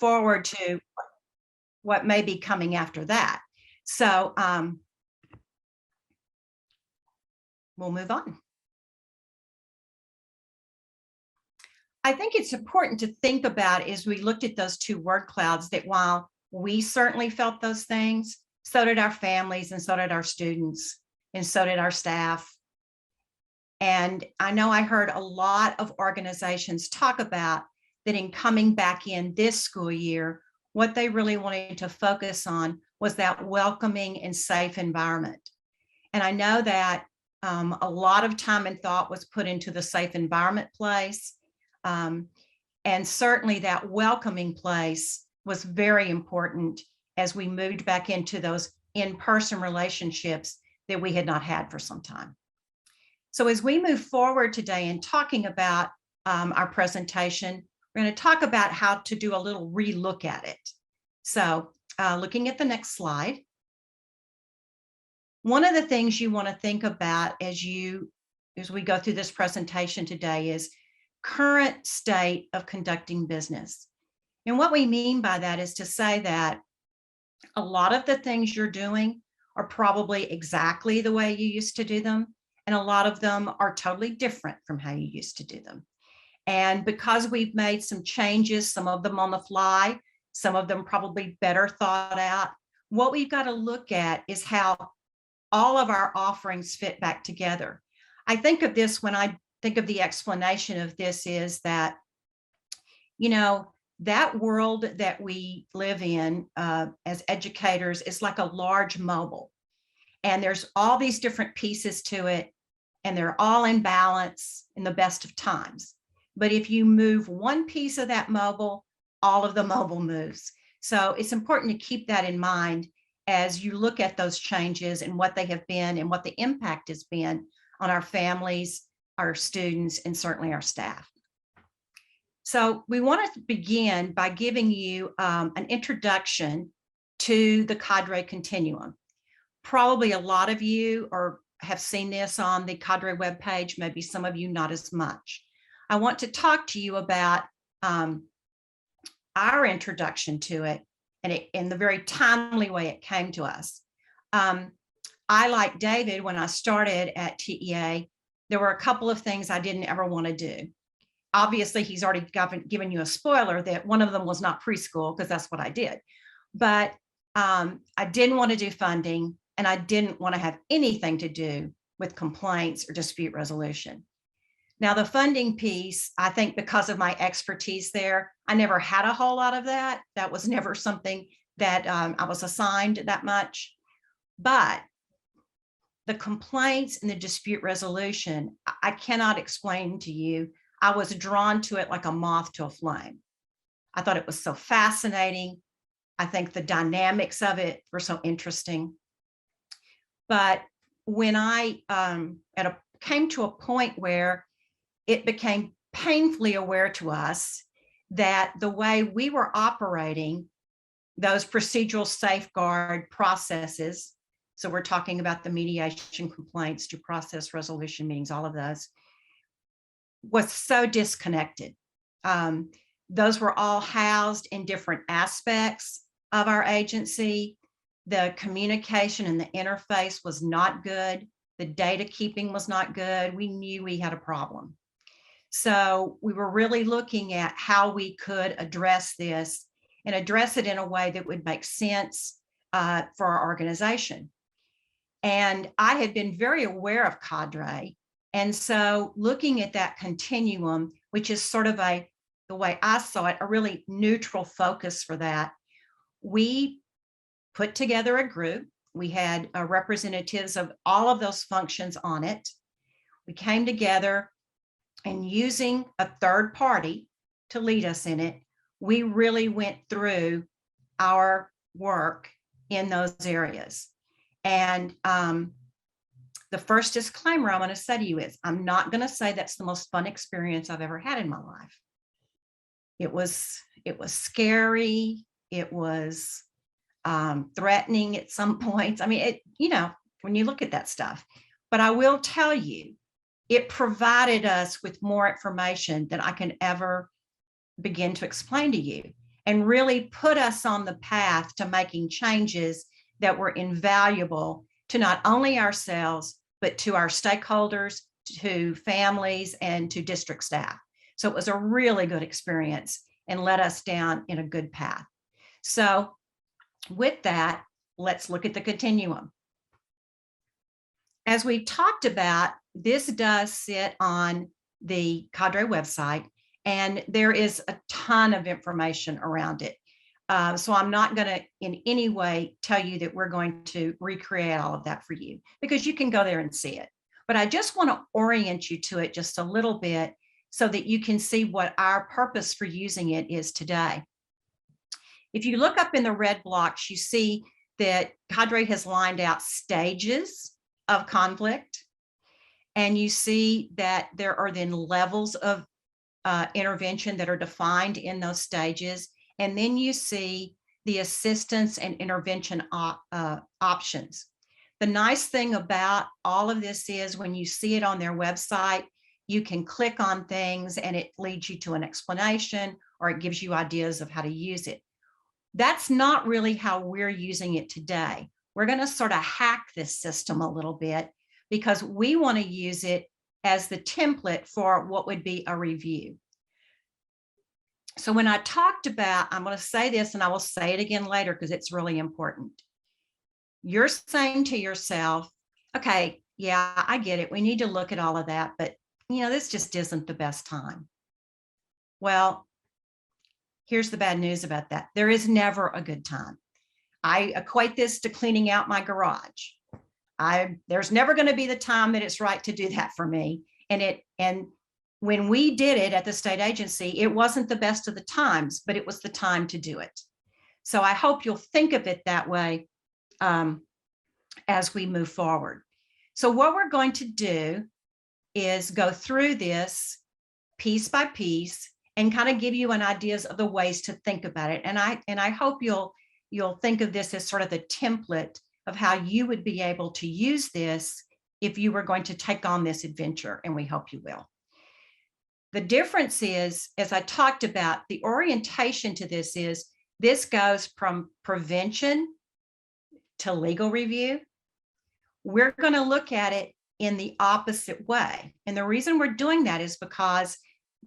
forward to what may be coming after that. So we'll move on. I think it's important to think about, as we looked at those two word clouds, that while we certainly felt those things, so did our families, and so did our students, and so did our staff. And I know I heard a lot of organizations talk about that in coming back in this school year, what they really wanted to focus on was that welcoming and safe environment. And I know that a lot of time and thought was put into the safe environment place. And certainly that welcoming place was very important as we moved back into those in-person relationships that we had not had for some time. So as we move forward today in talking about our presentation, we're going to talk about how to do a little relook at it. So looking at the next slide, one of the things you want to think about as we go through this presentation today is current state of conducting business. And what we mean by that is to say that a lot of the things you're doing are probably exactly the way you used to do them, and a lot of them are totally different from how you used to do them. And because we've made some changes, some of them on the fly, some of them probably better thought out, what we've got to look at is how all of our offerings fit back together. I think of this when I think of the explanation of this is that, that world that we live in as educators is like a large mobile, and there's all these different pieces to it, and they're all in balance in the best of times. But if you move one piece of that mobile, all of the mobile moves. So it's important to keep that in mind as you look at those changes and what they have been and what the impact has been on our families, our students, and certainly our staff. So we want to begin by giving you an introduction to the CADRE Continuum. Probably a lot of you have seen this on the CADRE webpage, maybe some of you not as much. I want to talk to you about our introduction to it and in the very timely way it came to us. I, like David, when I started at TEA, there were a couple of things I didn't ever want to do. Obviously, he's already given you a spoiler that one of them was not preschool, because that's what I did. But I didn't want to do funding, and I didn't want to have anything to do with complaints or dispute resolution. Now, the funding piece, I think because of my expertise there, I never had a whole lot of that. That was never something that I was assigned that much. But the complaints and the dispute resolution, I cannot explain to you. I was drawn to it like a moth to a flame. I thought it was so fascinating. I think the dynamics of it were so interesting. But when I came to a point where it became painfully aware to us that the way we were operating those procedural safeguard processes, so we're talking about the mediation, complaints, due process resolution meetings, all of those, was so disconnected. Those were all housed in different aspects of our agency. The communication and the interface was not good. The data keeping was not good. We knew we had a problem. So we were really looking at how we could address this and address it in a way that would make sense for our organization. And I had been very aware of CADRE. And so looking at that continuum, which is sort of the way I saw it, a really neutral focus for that, we put together a group. We had representatives of all of those functions on it. We came together, and using a third party to lead us in it, we really went through our work in those areas. And the first disclaimer I'm going to say to you is, I'm not going to say that's the most fun experience I've ever had in my life. It was scary. It was threatening at some points. I mean, when you look at that stuff, but I will tell you, it provided us with more information than I can ever begin to explain to you. and really put us on the path to making changes that were invaluable to not only ourselves, but to our stakeholders, to families, and to district staff. So it was a really good experience and led us down in a good path. So with that, let's look at the continuum. As we talked about, this does sit on the CADRE website, and there is a ton of information around it. So I'm not going to in any way tell you that we're going to recreate all of that for you, because you can go there and see it. But I just want to orient you to it just a little bit so that you can see what our purpose for using it is today. If you look up in the red blocks, you see that CADRE has lined out stages of conflict, and you see that there are then levels of intervention that are defined in those stages. And then you see the assistance and intervention options. The nice thing about all of this is when you see it on their website, you can click on things and it leads you to an explanation, or it gives you ideas of how to use it. That's not really how we're using it today. We're going to sort of hack this system a little bit because we want to use it as the template for what would be a review. So when I talked about, I'm going to say this and I will say it again later because it's really important. You're saying to yourself, okay, yeah, I get it. We need to look at all of that, but this just isn't the best time. Well, here's the bad news about that. There is never a good time. I equate this to cleaning out my garage. There's never going to be the time that it's right to do that for me. And when we did it at the state agency, it wasn't the best of the times, but it was the time to do it. So I hope you'll think of it that way as we move forward. So what we're going to do is go through this piece by piece and kind of give you an ideas of the ways to think about it. And I hope you'll think of this as sort of the template of how you would be able to use this if you were going to take on this adventure, and we hope you will. The difference is, as I talked about, the orientation to this is, this goes from prevention to legal review. We're going to look at it in the opposite way. And the reason we're doing that is because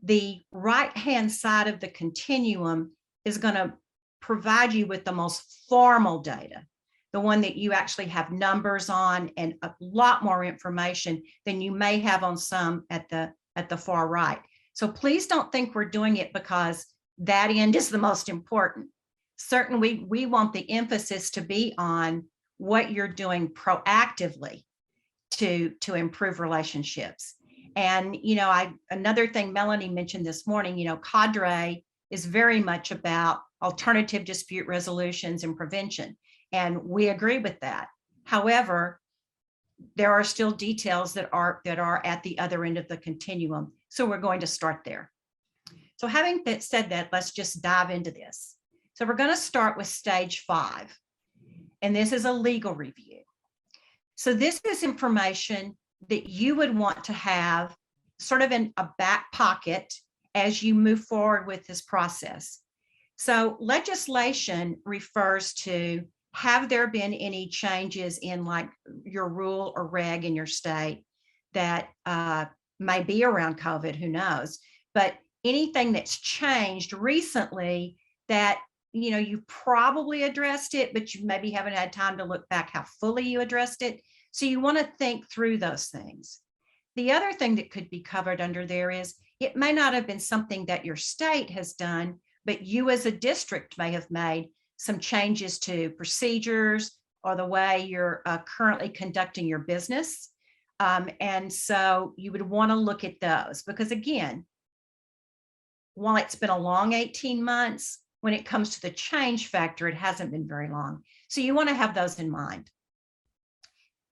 the right-hand side of the continuum is going to provide you with the most formal data, the one that you actually have numbers on and a lot more information than you may have on some at the far right. So please don't think we're doing it because that end is the most important. Certainly, we want the emphasis to be on what you're doing proactively to improve relationships. And, another thing Melanie mentioned this morning, CADRE is very much about alternative dispute resolutions and prevention. And we agree with that. However, there are still details that are at the other end of the continuum. So we're going to start there. So having said that, let's just dive into this. So we're going to start with stage 5. And this is a legal review. So this is information that you would want to have sort of in a back pocket as you move forward with this process. So legislation refers to, have there been any changes in like your rule or reg in your state that may be around COVID, who knows, but anything that's changed recently that you probably addressed it, but you maybe haven't had time to look back how fully you addressed it. So you want to think through those things. The other thing that could be covered under there is, it may not have been something that your state has done, but you as a district may have made some changes to procedures or the way you're currently conducting your business. And so you would want to look at those because, again, while it's been a long 18 months, when it comes to the change factor, it hasn't been very long. So you want to have those in mind.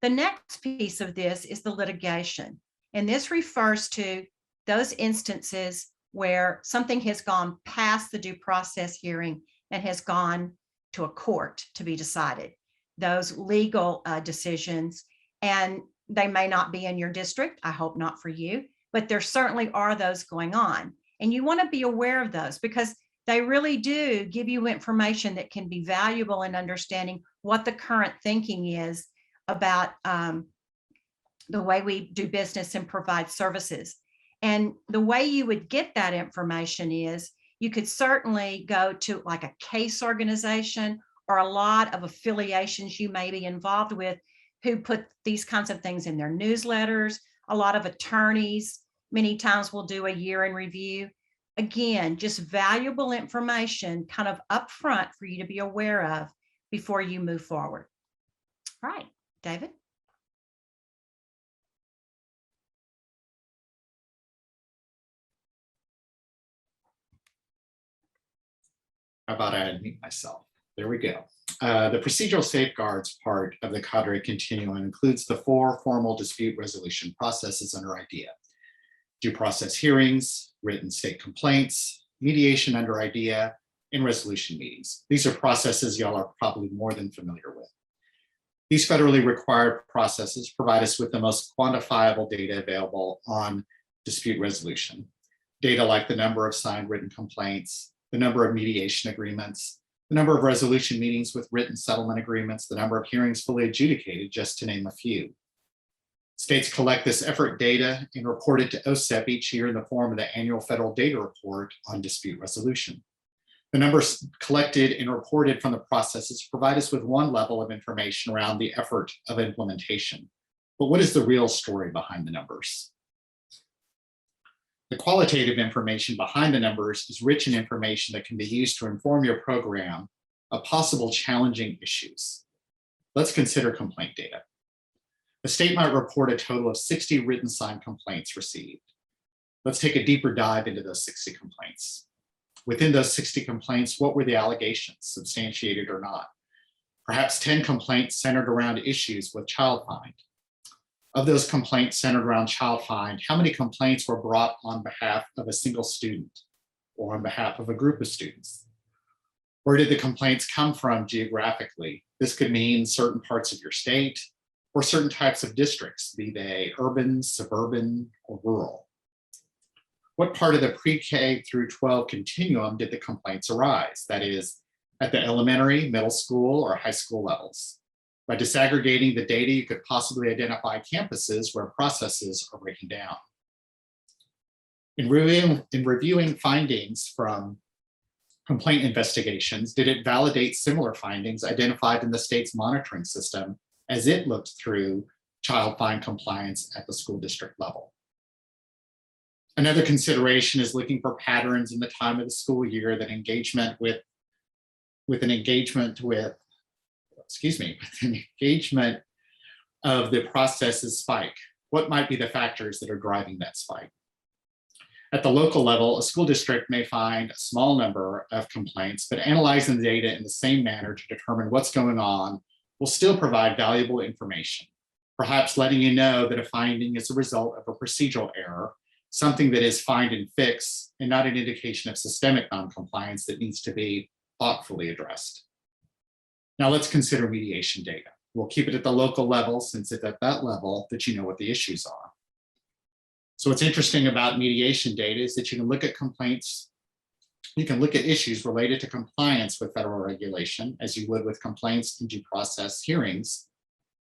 The next piece of this is the litigation. And this refers to those instances where something has gone past the due process hearing and has gone to a court to be decided. Those legal decisions, and they may not be in your district. I hope not for you, but there certainly are those going on. And you want to be aware of those because They really do give you information that can be valuable in understanding what the current thinking is about the way we do business and provide services. And the way you would get that information is you could certainly go to like a case organization or a lot of affiliations you may be involved with who put these kinds of things in their newsletters. A lot of attorneys many times will do a year in review. Again, just valuable information kind of upfront for you to be aware of before you move forward. All right, David. How about I unmute myself? There we go. The procedural safeguards part of the CADRE Continuum includes the 4 formal dispute resolution processes under IDEA: due process hearings, written state complaints, mediation under IDEA, and resolution meetings. These are processes y'all are probably more than familiar with. These federally required processes provide us with the most quantifiable data available on dispute resolution. Data like the number of signed written complaints, the number of mediation agreements, the number of resolution meetings with written settlement agreements, the number of hearings fully adjudicated, just to name a few. States collect this effort data and report it to OSEP each year in the form of the annual federal data report on dispute resolution. The numbers collected and reported from the processes provide us with one level of information around the effort of implementation. But what is the real story behind the numbers? The qualitative information behind the numbers is rich in information that can be used to inform your program of possible challenging issues. Let's consider complaint data. The state might report a total of 60 written signed complaints received. Let's take a deeper dive into those 60 complaints. Within those 60 complaints, what were the allegations, substantiated or not? Perhaps 10 complaints centered around issues with child find. Of those complaints centered around child find, how many complaints were brought on behalf of a single student or on behalf of a group of students? Where did the complaints come from geographically? This could mean certain parts of your state or certain types of districts, be they urban, suburban, or rural. What part of the pre-K through 12 continuum did the complaints arise? That is, at the elementary, middle school, or high school levels. By disaggregating the data, you could possibly identify campuses where processes are breaking down. In reviewing findings from complaint investigations, did it validate similar findings identified in the state's monitoring system as it looked through child find compliance at the school district level? Another consideration is looking for patterns in the time of the school year that engagement with of the processes spike. What might be the factors that are driving that spike? At the local level, a school district may find a small number of complaints, but analyzing the data in the same manner to determine what's going on will still provide valuable information, perhaps letting you know that a finding is a result of a procedural error, something that is find and fix, and not an indication of systemic noncompliance that needs to be thoughtfully addressed. Now let's consider mediation data. We'll keep it at the local level since it's at that level that you know what the issues are. So what's interesting about mediation data is that you can look at complaints, you can look at issues related to compliance with federal regulation as you would with complaints and due process hearings,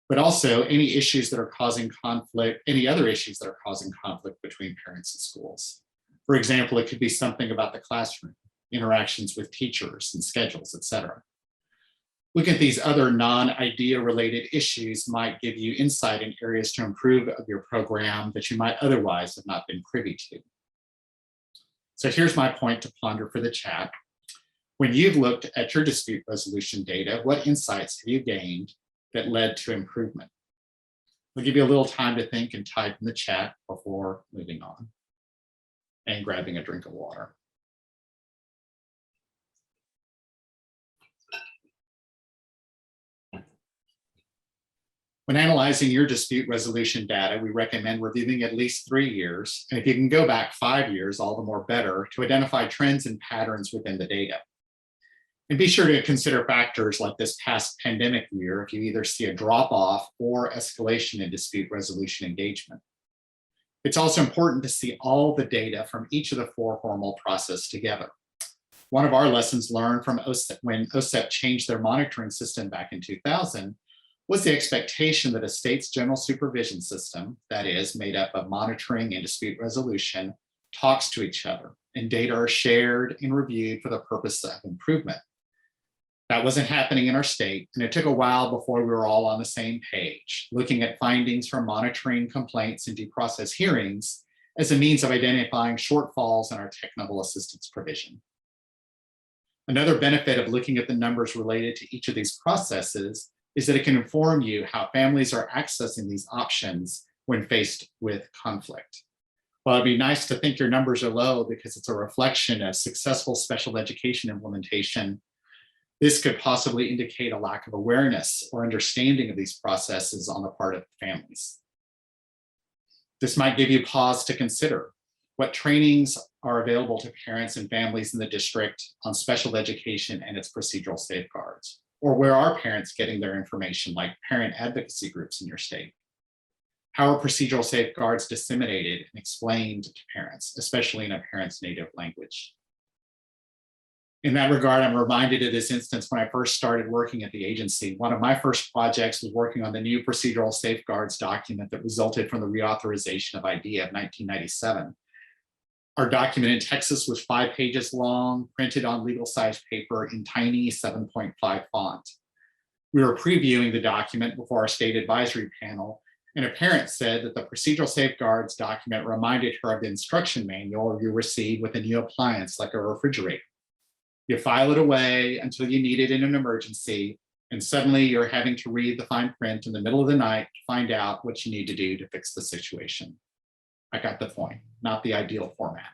but also any issues that are causing conflict, any other issues that are causing conflict between parents and schools. For example, it could be something about the classroom, interactions with teachers and schedules, et cetera. Look at these other non-IDEA related issues might give you insight in areas to improve of your program that you might otherwise have not been privy to. So here's my point to ponder for the chat. When you've looked at your dispute resolution data, what insights have you gained that led to improvement? I'll give you a little time to think and type in the chat before moving on and grabbing a drink of water. When analyzing your dispute resolution data, we recommend reviewing at least 3 years, and if you can go back 5 years, all the more better, to identify trends and patterns within the data. And be sure to consider factors like this past pandemic year if you either see a drop-off or escalation in dispute resolution engagement. It's also important to see all the data from each of the 4 formal processes together. One of our lessons learned from OSEP, when OSEP changed their monitoring system back in 2000, was the expectation that a state's general supervision system, that is, made up of monitoring and dispute resolution, talks to each other, and data are shared and reviewed for the purpose of improvement. That wasn't happening in our state, and it took a while before we were all on the same page, looking at findings from monitoring complaints and due process hearings as a means of identifying shortfalls in our technical assistance provision. Another benefit of looking at the numbers related to each of these processes is that it can inform you how families are accessing these options when faced with conflict. While it'd be nice to think your numbers are low because it's a reflection of successful special education implementation, this could possibly indicate a lack of awareness or understanding of these processes on the part of families. This might give you pause to consider what trainings are available to parents and families in the district on special education and its procedural safeguards, or where are parents getting their information, like parent advocacy groups in your state? How are procedural safeguards disseminated and explained to parents, especially in a parent's native language? In that regard, I'm reminded of this instance when I first started working at the agency. One of my first projects was working on the new procedural safeguards document that resulted from the reauthorization of IDEA of 1997. Our document in Texas was 5 pages long, printed on legal size paper in tiny 7.5 font. We were previewing the document before our state advisory panel, and a parent said that the procedural safeguards document reminded her of the instruction manual you receive with a new appliance like a refrigerator. You file it away until you need it in an emergency, and suddenly you're having to read the fine print in the middle of the night to find out what you need to do to fix the situation. I got the point, not the ideal format.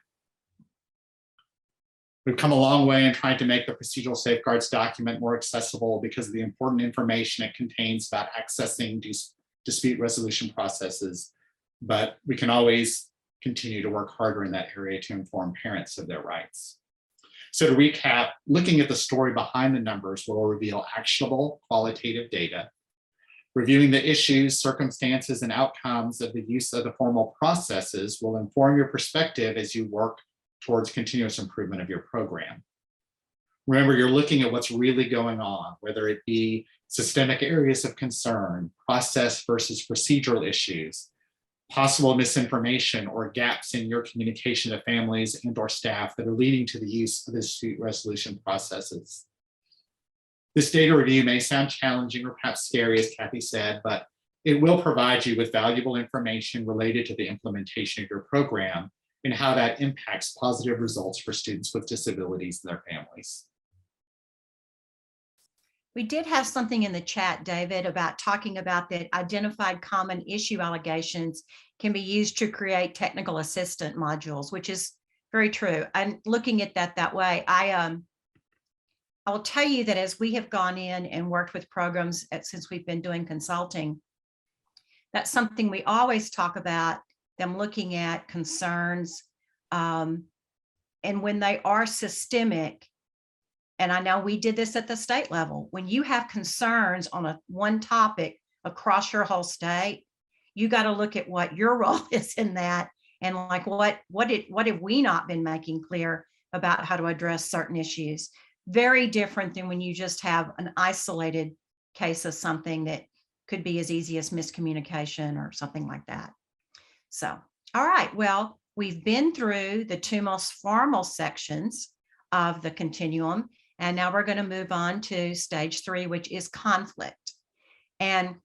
We've come a long way in trying to make the procedural safeguards document more accessible because of the important information it contains about accessing dispute resolution processes, but we can always continue to work harder in that area to inform parents of their rights. So to recap, looking at the story behind the numbers will reveal actionable qualitative data. Reviewing the issues, circumstances, and outcomes of the use of the formal processes will inform your perspective as you work towards continuous improvement of your program. Remember, you're looking at what's really going on, whether it be systemic areas of concern, process versus procedural issues, possible misinformation or gaps in your communication to families and or staff that are leading to the use of the dispute resolution processes. This data review may sound challenging or perhaps scary, as Kathy said, but it will provide you with valuable information related to the implementation of your program and how that impacts positive results for students with disabilities and their families. We did have something in the chat, David, about talking about that identified common issue allegations can be used to create technical assistant modules, which is very true. And looking at that way, I will tell you that as we have gone in and worked with programs since we've been doing consulting, that's something we always talk about, them looking at concerns. And when they are systemic, and I know we did this at the state level, when you have concerns on one topic across your whole state, you got to look at what your role is in that, and like what have we not been making clear about how to address certain issues. Very different than when you just have an isolated case of something that could be as easy as miscommunication or something like that. So, all right, well, we've been through the 2 most formal sections of the continuum, and now we're going to move on to stage 3, which is conflict. And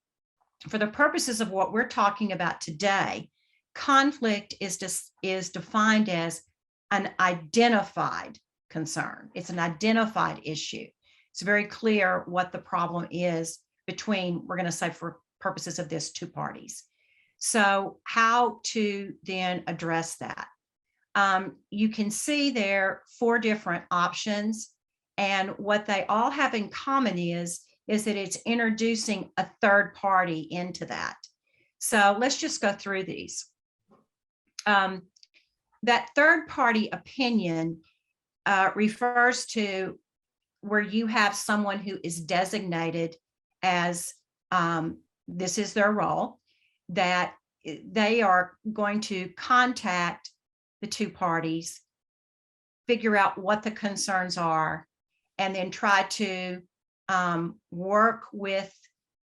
for the purposes of what we're talking about today, conflict is defined as an identified concern. It's an identified issue. It's very clear what the problem is between, we're going to say for purposes of this, 2 parties. So how to then address that? You can see there 4 different options, and what they all have in common is that it's introducing a third party into that. So let's just go through these. That third party opinion refers to where you have someone who is designated as, this is their role, that they are going to contact the 2 parties figure out what the concerns are, and then try to work with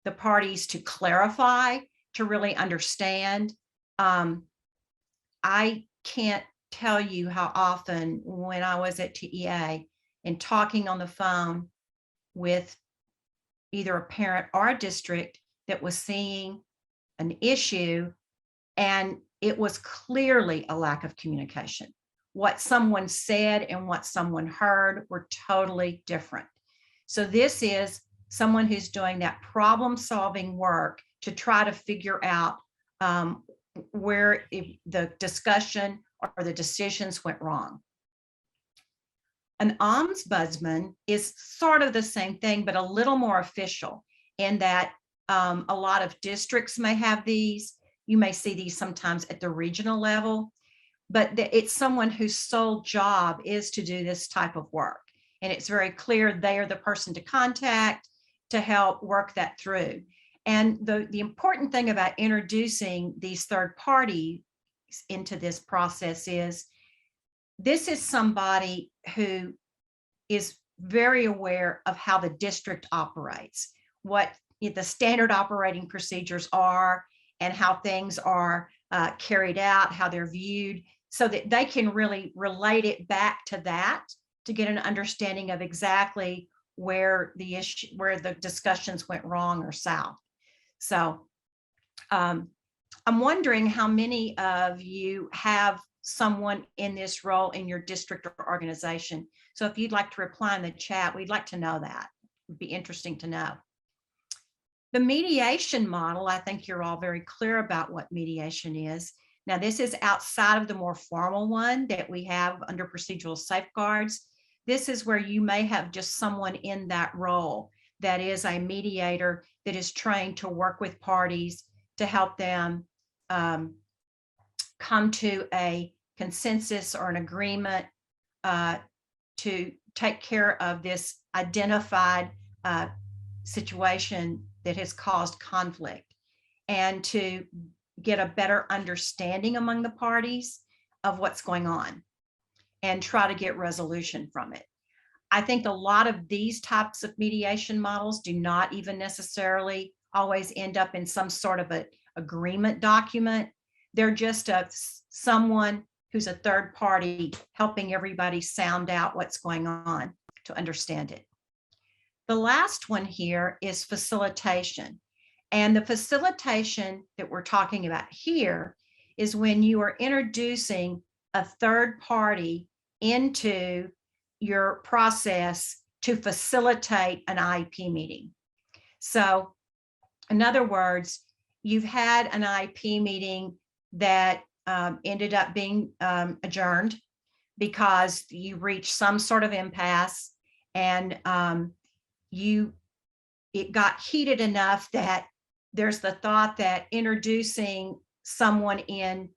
the parties to clarify, to really understand. I can't tell you how often when I was at TEA and talking on the phone with either a parent or a district that was seeing an issue, and it was clearly a lack of communication. What someone said and what someone heard were totally different. So this is someone who's doing that problem-solving work to try to figure out where the discussion or the decisions went wrong. An ombudsman is sort of the same thing, but a little more official in that a lot of districts may have these. You may see these sometimes at the regional level, but it's someone whose sole job is to do this type of work. And it's very clear they are the person to contact to help work that through. And the important thing about introducing these third parties into this process is this is somebody who is very aware of how the district operates, what the standard operating procedures are, and how things are carried out, how they're viewed, so that they can really relate it back to that to get an understanding of exactly where the discussions went wrong or south. So I'm wondering how many of you have someone in this role in your district or organization. So if you'd like to reply in the chat, we'd like to know that. It'd be interesting to know. The mediation model, I think you're all very clear about what mediation is. Now, this is outside of the more formal one that we have under procedural safeguards. This is where you may have just someone in that role that is a mediator that is trained to work with parties to help them come to a consensus or an agreement to take care of this identified situation that has caused conflict, and to get a better understanding among the parties of what's going on and try to get resolution from it. I think a lot of these types of mediation models do not even necessarily always end up in some sort of an agreement document. They're just someone who's a third party helping everybody sound out what's going on to understand it. The last one here is facilitation. And the facilitation that we're talking about here is when you are introducing a third party into your process to facilitate an IEP meeting. So in other words, you've had an IEP meeting that ended up being adjourned because you reached some sort of impasse, and it got heated enough that there's the thought that introducing someone in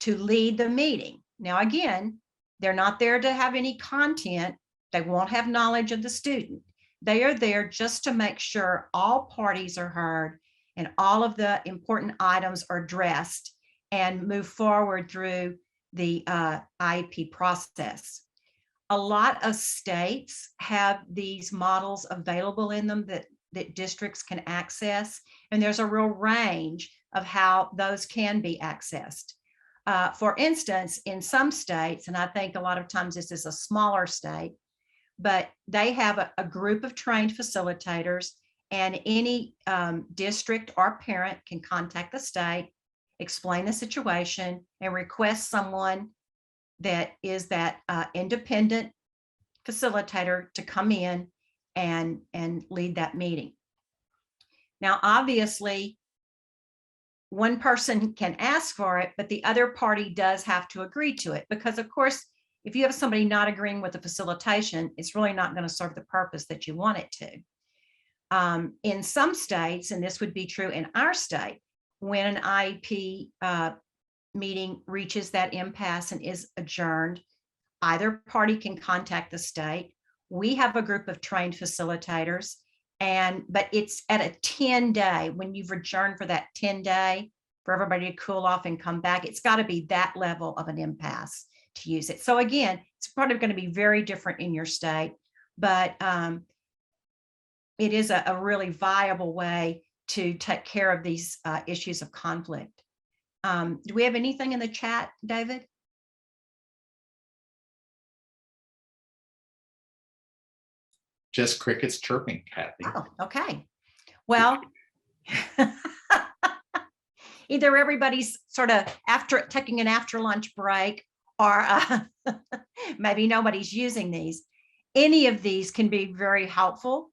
to lead the meeting. Now, again, they're not there to have any content. They won't have knowledge of the student. They are there just to make sure all parties are heard and all of the important items are addressed and move forward through the IEP process. A lot of states have these models available in them that districts can access, and there's a real range of how those can be accessed. For instance, in some states, and I think a lot of times this is a smaller state, but they have a group of trained facilitators, and any district or parent can contact the state, explain the situation, and request someone that is that independent facilitator to come in and lead that meeting. Now, obviously, one person can ask for it, but the other party does have to agree to it, because of course, if you have somebody not agreeing with the facilitation, it's really not going to serve the purpose that you want it to. In some states, and this would be true in our state, when an IEP meeting reaches that impasse and is adjourned, either party can contact the state. We have a group of trained facilitators, but it's at a 10-day, when you've adjourned for that 10-day, for everybody to cool off and come back, it's got to be that level of an impasse to use it. So again, it's probably going to be very different in your state, but it is a really viable way to take care of these issues of conflict. Do we have anything in the chat, David? Just crickets chirping, Kathy. Oh, okay. Well, either everybody's sort of taking an after lunch break, or maybe nobody's using these. Any of these can be very helpful.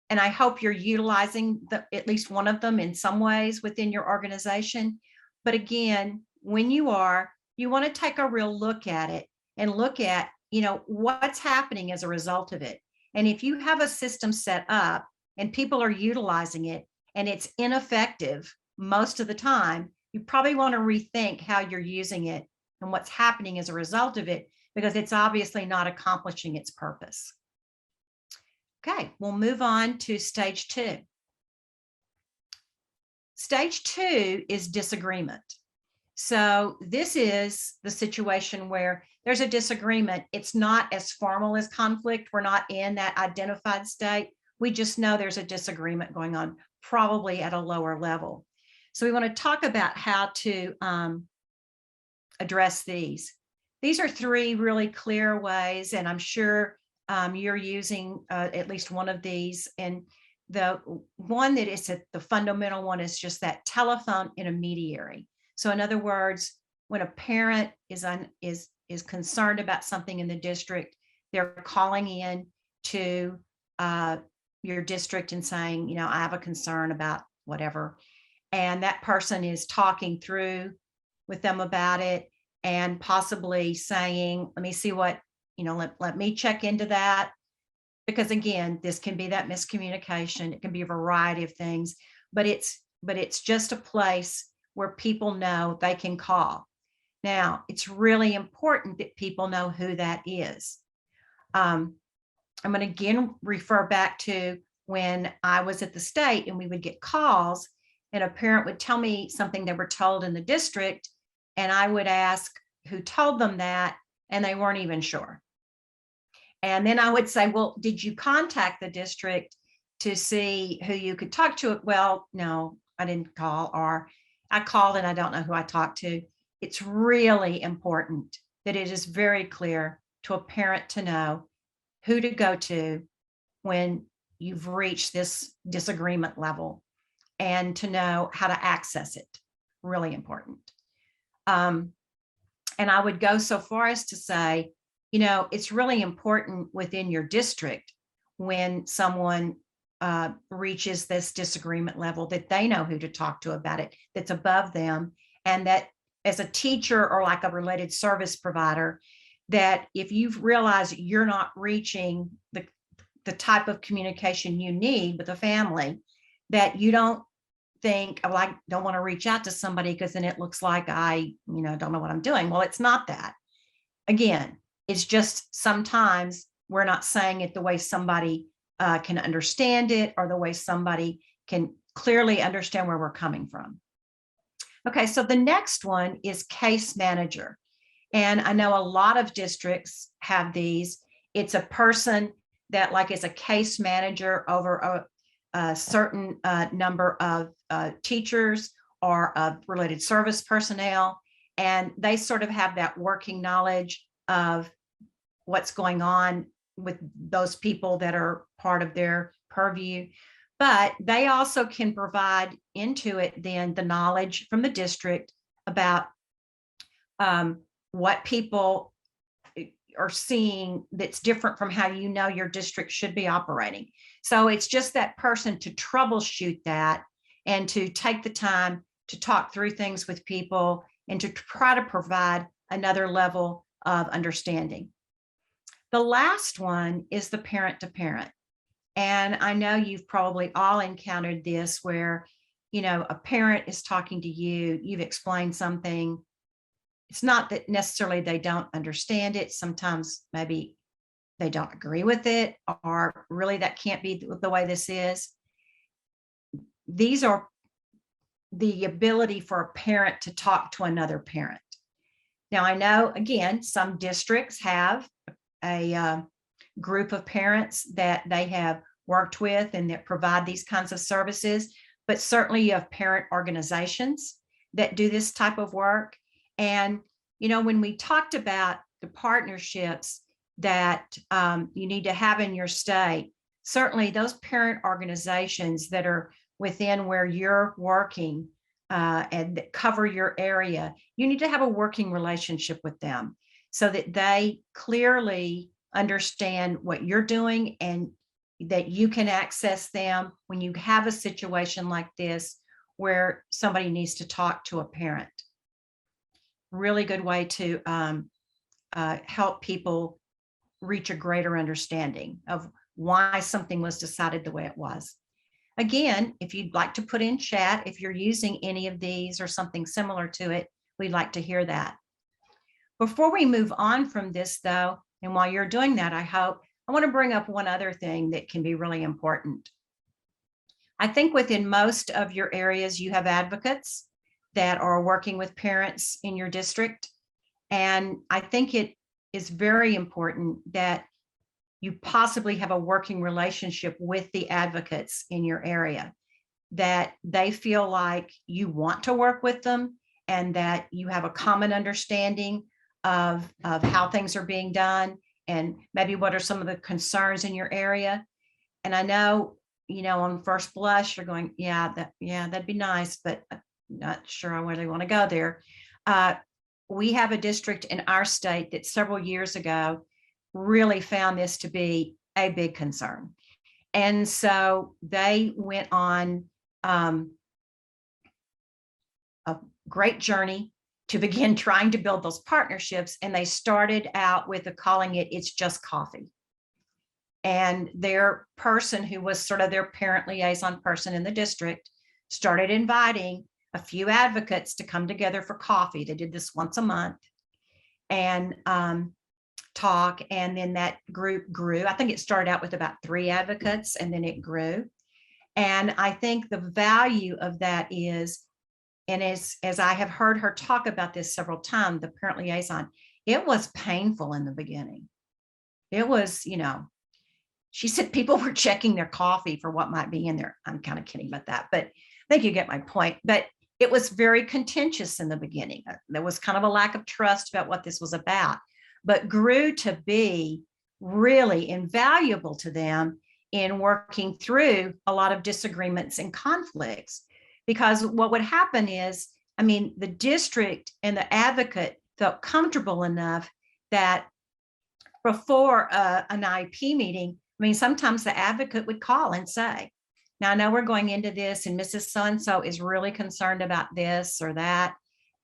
And I hope you're utilizing at least one of them in some ways within your organization. But again, when you want to take a real look at it and look at, what's happening as a result of it. And if you have a system set up and people are utilizing it and it's ineffective most of the time, you probably want to rethink how you're using it and what's happening as a result of it, because it's obviously not accomplishing its purpose. Okay, we'll move on to stage 2. Stage 2 is disagreement. So this is the situation where there's a disagreement. It's not as formal as conflict. We're not in that identified state. We just know there's a disagreement going on, probably at a lower level. So we want to talk about how to address these. These are 3 really clear ways, and I'm sure you're using at least one of these. And the one that is the fundamental one is just that telephone intermediary. So in other words, when a parent is concerned about something in the district, they're calling in to your district and saying, I have a concern about whatever. And that person is talking through with them about it and possibly saying, let me see what, let me check into that. Because again, this can be that miscommunication. It can be a variety of things, but it's just a place where people know they can call. Now, it's really important that people know who that is. I'm going to again refer back to when I was at the state and we would get calls and a parent would tell me something they were told in the district, and I would ask who told them that, and they weren't even sure. And then I would say, well, did you contact the district to see who you could talk to? Well, no, I didn't call, or I called and I don't know who I talked to. It's really important that it is very clear to a parent to know who to go to when you've reached this disagreement level and to know how to access it. Really important. And I would go so far as to say, it's really important within your district when someone reaches this disagreement level that they know who to talk to about it, that's above them, and that as a teacher or like a related service provider, that if you've realized you're not reaching the type of communication you need with a family, that you don't think, oh, I don't want to reach out to somebody because then it looks like I, don't know what I'm doing. Well, it's not that. Again, it's just sometimes we're not saying it the way somebody can understand it, or the way somebody can clearly understand where we're coming from. Okay, so the next one is case manager. And I know a lot of districts have these. It's a person that is a case manager over a certain number of teachers or of related service personnel. And they sort of have that working knowledge of what's going on with those people that are part of their purview. But they also can provide into it then the knowledge from the district about what people are seeing that's different from how your district should be operating. So it's just that person to troubleshoot that and to take the time to talk through things with people and to try to provide another level of understanding. The last one is the parent to parent. And I know you've probably all encountered this where, a parent is talking to you, you've explained something. It's not that necessarily they don't understand it. Sometimes maybe they don't agree with it, or really that can't be the way this is. These are the ability for a parent to talk to another parent. Now, I know, again, some districts have a group of parents that they have worked with and that provide these kinds of services, but certainly you have parent organizations that do this type of work. And, when we talked about the partnerships that you need to have in your state, certainly those parent organizations that are within where you're working and that cover your area, you need to have a working relationship with them so that they clearly understand what you're doing and that you can access them when you have a situation like this where somebody needs to talk to a parent. Really good way to help people reach a greater understanding of why something was decided the way it was. Again, if you'd like to put in chat, if you're using any of these or something similar to it, we'd like to hear that. Before we move on from this though, and while you're doing that, I want to bring up one other thing that can be really important. I think within most of your areas, you have advocates that are working with parents in your district. And I think it is very important that you possibly have a working relationship with the advocates in your area, that they feel like you want to work with them and that you have a common understanding of how things are being done and maybe what are some of the concerns in your area. And I know, on first blush, you're going, that'd be nice, but I'm not sure I really want to go there. We have a district in our state that several years ago really found this to be a big concern. And so they went on a great journey to begin trying to build those partnerships. And they started out with calling it It's Just Coffee. And their person who was sort of their parent liaison person in the district started inviting a few advocates to come together for coffee. They did this once a month and talk. And then that group grew. I think it started out with about 3 advocates and then it grew. And I think the value of that is, and as I have heard her talk about this several times, the parent liaison, it was painful in the beginning. It was, she said people were checking their coffee for what might be in there. I'm kind of kidding about that, but I think you get my point. But it was very contentious in the beginning. There was kind of a lack of trust about what this was about, but grew to be really invaluable to them in working through a lot of disagreements and conflicts. Because what would happen is, the district and the advocate felt comfortable enough that before an IEP meeting, sometimes the advocate would call and say, now I know we're going into this and Mrs. So-and-so is really concerned about this or that.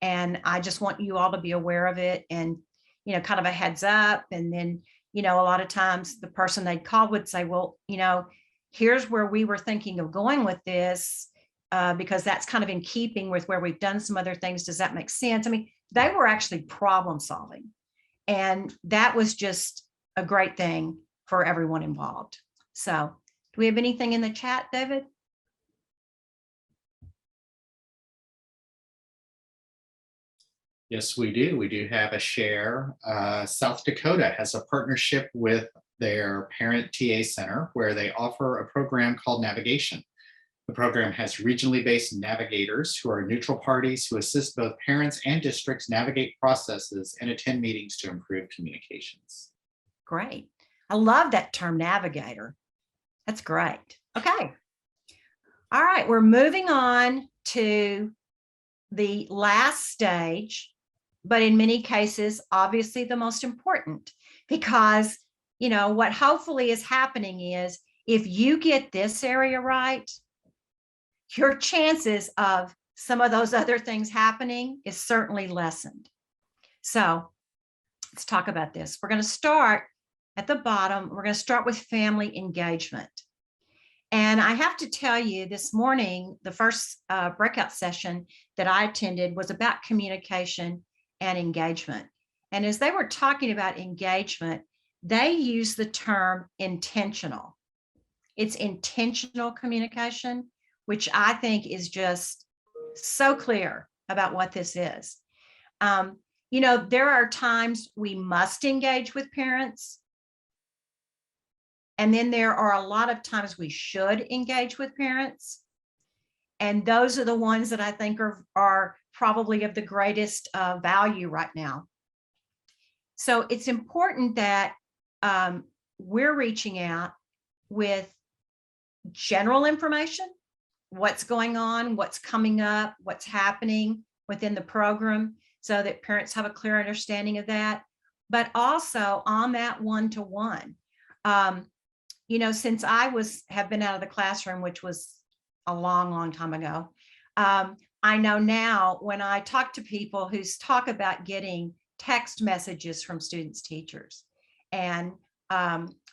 And I just want you all to be aware of it and, kind of a heads up. And then, a lot of times the person they'd call would say, well, here's where we were thinking of going with this because that's kind of in keeping with where we've done some other things. Does that make sense? They were actually problem solving. And that was just a great thing for everyone involved. So do we have anything in the chat, David? Yes, we do. We do have a share. South Dakota has a partnership with their parent TA center where they offer a program called Navigation. The program has regionally based navigators who are neutral parties who assist both parents and districts navigate processes and attend meetings to improve communications. Great. I love that term, navigator. That's great. Okay. All right. We're moving on to the last stage, but in many cases, obviously the most important, because, what hopefully is happening is if you get this area right, your chances of some of those other things happening is certainly lessened. So let's talk about this. We're going to start at the bottom. We're going to start with family engagement. And I have to tell you, this morning, the first breakout session that I attended was about communication and engagement. And as they were talking about engagement, they use the term intentional. It's intentional communication, which I think is just so clear about what this is. there are times we must engage with parents. And then there are a lot of times we should engage with parents. And those are the ones that I think are probably of the greatest value right now. So it's important that we're reaching out with general information, what's going on, what's coming up, what's happening within the program, so that parents have a clear understanding of that. But also on that one-to-one, since I have been out of the classroom, which was a long, long time ago, I know now when I talk to people who talk about getting text messages from students' teachers. And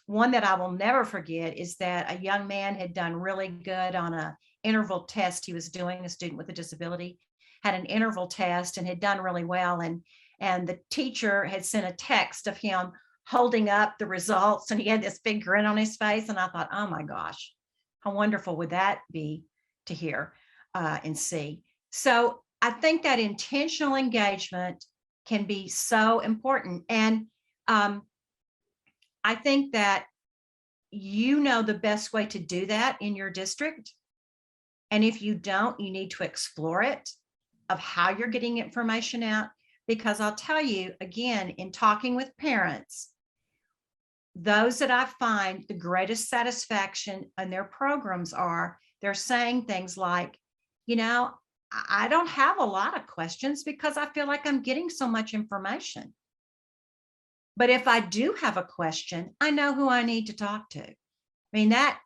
one that I will never forget is that a young man had done really good on an interval test he was doing, a student with a disability, had an interval test and had done really well. And the teacher had sent a text of him holding up the results, and he had this big grin on his face. And I thought, oh my gosh, how wonderful would that be to hear and see. So I think that intentional engagement can be so important. And I think that the best way to do that in your district. And if you don't, you need to explore it, of how you're getting information out. Because I'll tell you, again, in talking with parents, those that I find the greatest satisfaction in their programs they're saying things like, I don't have a lot of questions because I feel like I'm getting so much information. But if I do have a question, I know who I need to talk to. I mean, that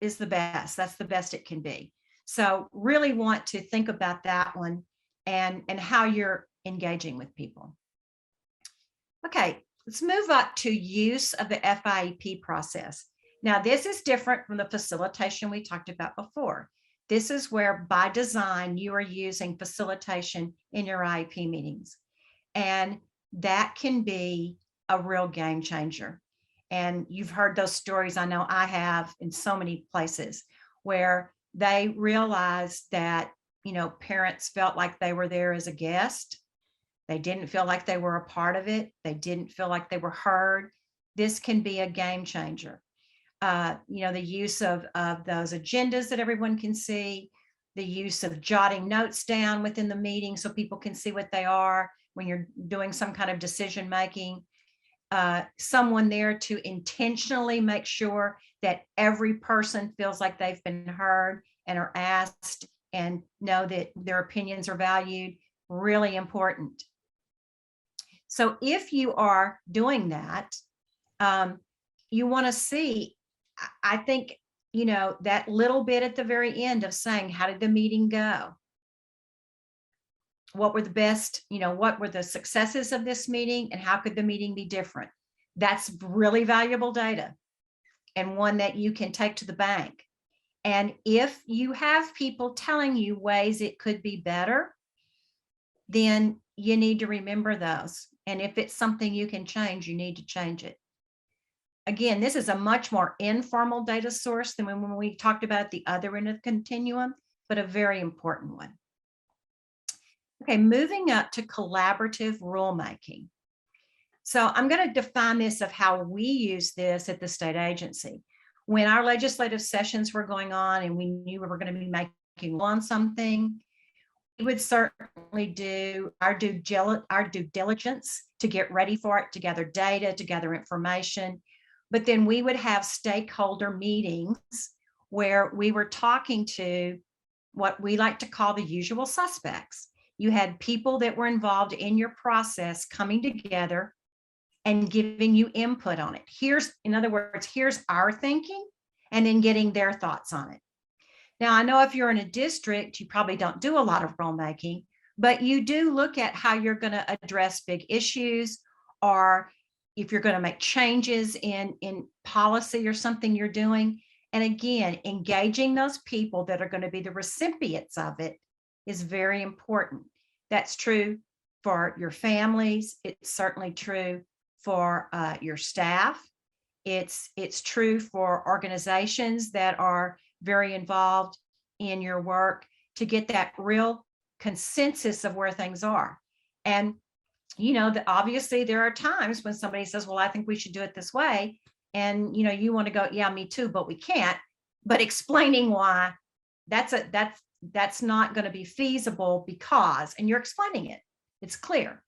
is the best. That's the best it can be. So really want to think about that one and how you're engaging with people. Okay, let's move up to use of the FIEP process. Now, this is different from the facilitation we talked about before. This is where, by design, you are using facilitation in your IEP meetings. And that can be a real game changer. And you've heard those stories, I know I have, in so many places, where they realized that, parents felt like they were there as a guest. They didn't feel like they were a part of it. They didn't feel like they were heard. This can be a game changer. The use of those agendas that everyone can see, the use of jotting notes down within the meeting so people can see what they are when you're doing some kind of decision making. Someone there to intentionally make sure that every person feels like they've been heard and are asked and know that their opinions are valued. Really important. So if you are doing that, you want to see, I think, that little bit at the very end of saying, how did the meeting go? What were the best, what were the successes of this meeting, and how could the meeting be different? That's really valuable data, and one that you can take to the bank. And if you have people telling you ways it could be better, then you need to remember those. And if it's something you can change, you need to change it. Again, this is a much more informal data source than when we talked about the other end of the continuum, but a very important one. Okay, moving up to collaborative rulemaking. So I'm going to define this of how we use this at the state agency. When our legislative sessions were going on and we knew we were going to be making on something, we would certainly do our due diligence to get ready for it, to gather data, to gather information. But then we would have stakeholder meetings where we were talking to what we like to call the usual suspects. You had people that were involved in your process coming together and giving you input on it. In other words, here's our thinking, and then getting their thoughts on it. Now, I know if you're in a district, you probably don't do a lot of rulemaking, but you do look at how you're going to address big issues, or if you're going to make changes in policy or something you're doing. And again, engaging those people that are going to be the recipients of it is very important. That's true for your families. It's certainly true for your staff. It's true for organizations that are very involved in your work, to get that real consensus of where things are. And, obviously there are times when somebody says, well, I think we should do it this way. And, you want to go, yeah, me too, but we can't. But explaining why that's not going to be feasible because, and you're explaining it, it's clear.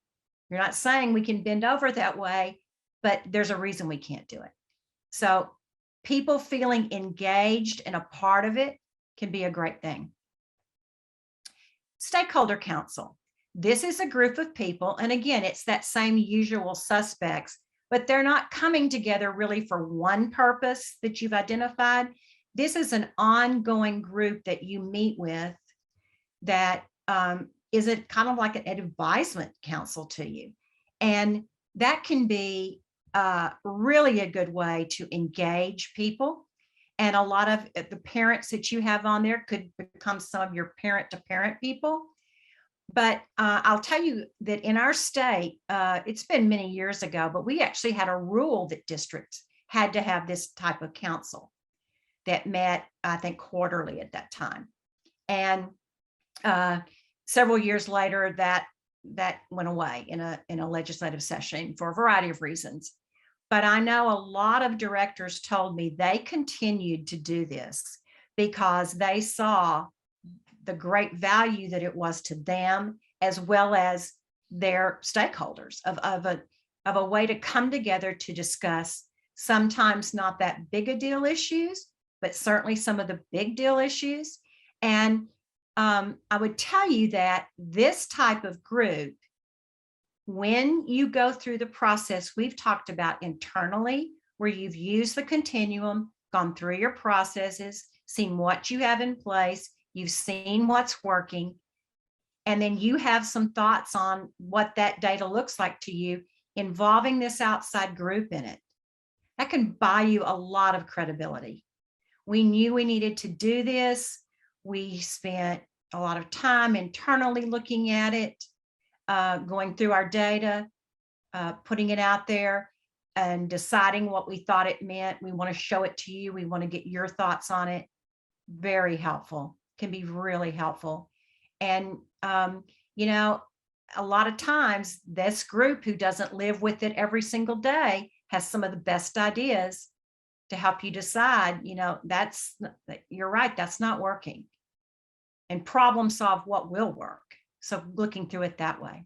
You're not saying we can bend over that way, but there's a reason we can't do it. So people feeling engaged and a part of it can be a great thing. Stakeholder Counsel. This is a group of people, and again, it's that same usual suspects, but they're not coming together really for one purpose that you've identified. This is an ongoing group that you meet with that is it kind of like an advisement council to you. And that can be really a good way to engage people. And a lot of the parents that you have on there could become some of your parent-to-parent people. But I'll tell you that in our state, it's been many years ago, but we actually had a rule that districts had to have this type of council that met, I think, quarterly at that time. And several years later, that went away in a legislative session for a variety of reasons. But I know a lot of directors told me they continued to do this because they saw the great value that it was to them as well as their stakeholders of a way to come together to discuss sometimes not that big a deal issues, but certainly some of the big deal issues. And I would tell you that this type of group, when you go through the process we've talked about internally, where you've used the continuum, gone through your processes, seen what you have in place, you've seen what's working, and then you have some thoughts on what that data looks like to you, involving this outside group in it, that can buy you a lot of credibility. We knew we needed to do this. We spent a lot of time internally looking at it, going through our data, putting it out there and deciding what we thought it meant. We want to show it to you. We want to get your thoughts on it. Very helpful, can be really helpful. And, a lot of times this group who doesn't live with it every single day has some of the best ideas to help you decide, you're right, that's not working, and problem solve what will work. So looking through it that way.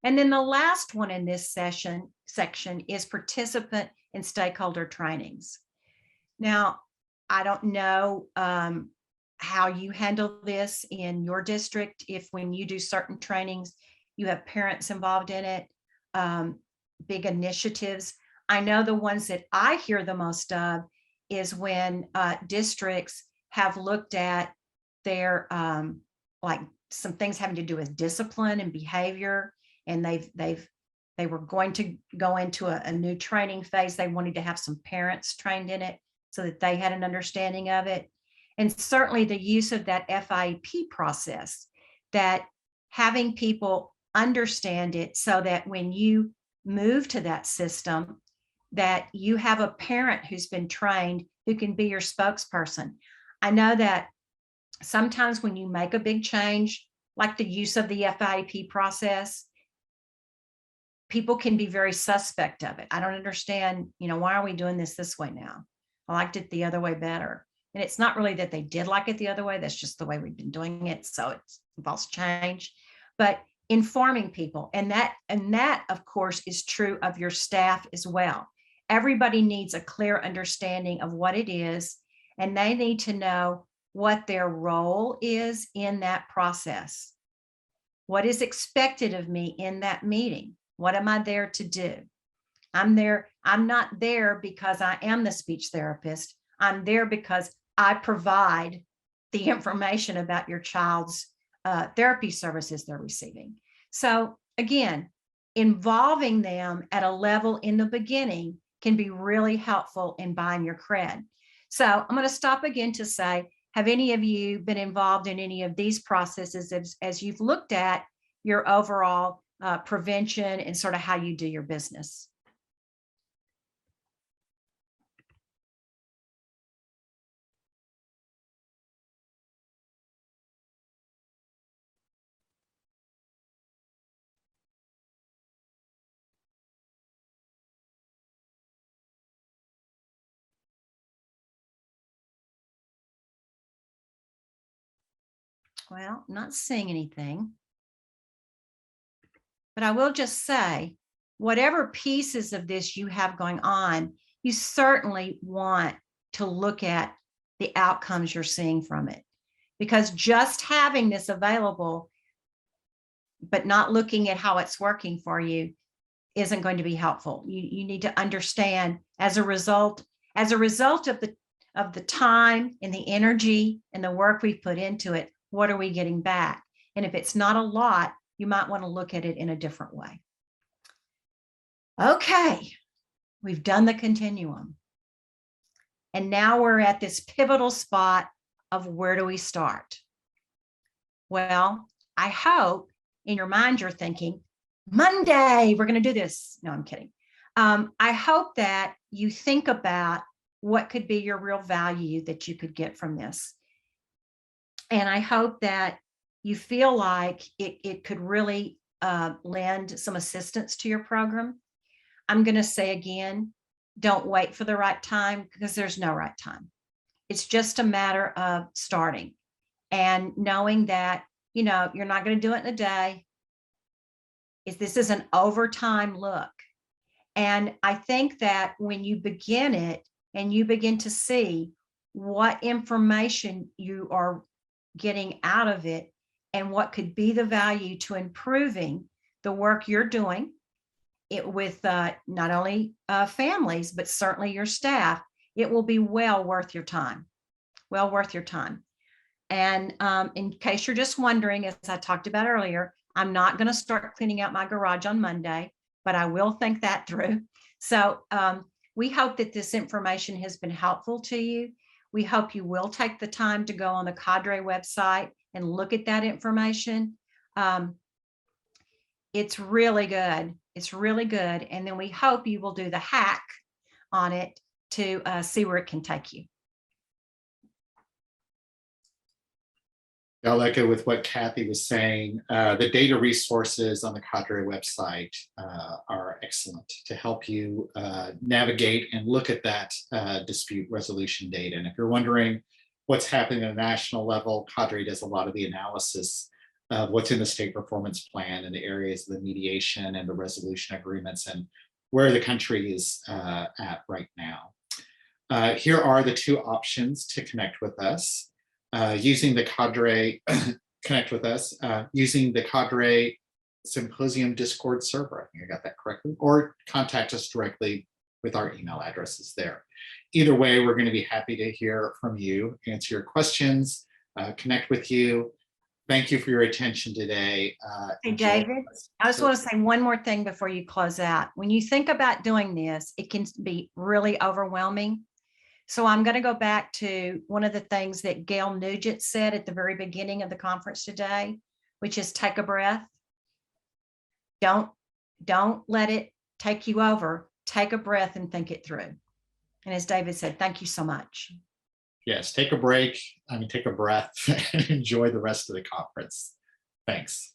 And then the last one in this section is participant and stakeholder trainings. Now, I don't know how you handle this in your district, if when you do certain trainings, you have parents involved in it, big initiatives. I know the ones that I hear the most of is when districts have looked at their like some things having to do with discipline and behavior, and they were going to go into a new training phase. They wanted to have some parents trained in it so that they had an understanding of it. And certainly the use of that FIEP process, that having people understand it so that when you move to that system, that you have a parent who's been trained who can be your spokesperson. I know that sometimes when you make a big change, like the use of the FIEP process, people can be very suspect of it. I don't understand, why are we doing this way now? I liked it the other way better. And it's not really that they did like it the other way. That's just the way we've been doing it. So it involves change, but informing people. And that, of course, is true of your staff as well. Everybody needs a clear understanding of what it is, and they need to know what their role is in that process. What is expected of me in that meeting? What am I there to do? I'm not there because I am the speech therapist. I'm there because I provide the information about your child's therapy services they're receiving. So again, involving them at a level in the beginning can be really helpful in buying your cred. So I'm going to stop again to say, have any of you been involved in any of these processes as you've looked at your overall prevention and sort of how you do your business? Well, I'm not seeing anything. But I will just say, whatever pieces of this you have going on, you certainly want to look at the outcomes you're seeing from it. Because just having this available, but not looking at how it's working for you, isn't going to be helpful. You need to understand as a result of the time and the energy and the work we've put into it, what are we getting back? And if it's not a lot, you might want to look at it in a different way. Okay, we've done the continuum. And now we're at this pivotal spot of where do we start? Well, I hope in your mind you're thinking, Monday, we're going to do this. No, I'm kidding. I hope that you think about what could be your real value that you could get from this. And I hope that you feel like it could really lend some assistance to your program. I'm going to say again, don't wait for the right time, because there's no right time. It's just a matter of starting and knowing that, you're not going to do it in a day. This is an overtime look. And I think that when you begin it and you begin to see what information you are getting out of it and what could be the value to improving the work you're doing it with not only families, but certainly your staff, it will be well worth your time. Well worth your time. And in case you're just wondering, as I talked about earlier, I'm not going to start cleaning out my garage on Monday, but I will think that through. So we hope that this information has been helpful to you. We hope you will take the time to go on the CADRE website and look at that information. It's really good. It's really good. And then we hope you will do the hack on it to see where it can take you. I'll echo with what Kathy was saying. The data resources on the CADRE website are excellent to help you navigate and look at that dispute resolution data. And if you're wondering what's happening at a national level, CADRE does a lot of the analysis of what's in the state performance plan and the areas of the mediation and the resolution agreements and where the country is at right now. Here are the two options to connect with us. Using the CADRE, connect with us, using the CADRE Symposium Discord server. I think I got that correctly. Or contact us directly with our email addresses there. Either way, we're going to be happy to hear from you, answer your questions, connect with you. Thank you for your attention today. Hey, David, I just want to say one more thing before you close out. When you think about doing this, it can be really overwhelming. So I'm going to go back to one of the things that Gail Nugent said at the very beginning of the conference today, which is take a breath. Don't let it take you over. Take a breath and think it through. And as David said, thank you so much. Yes, take a break. Take a breath and enjoy the rest of the conference. Thanks.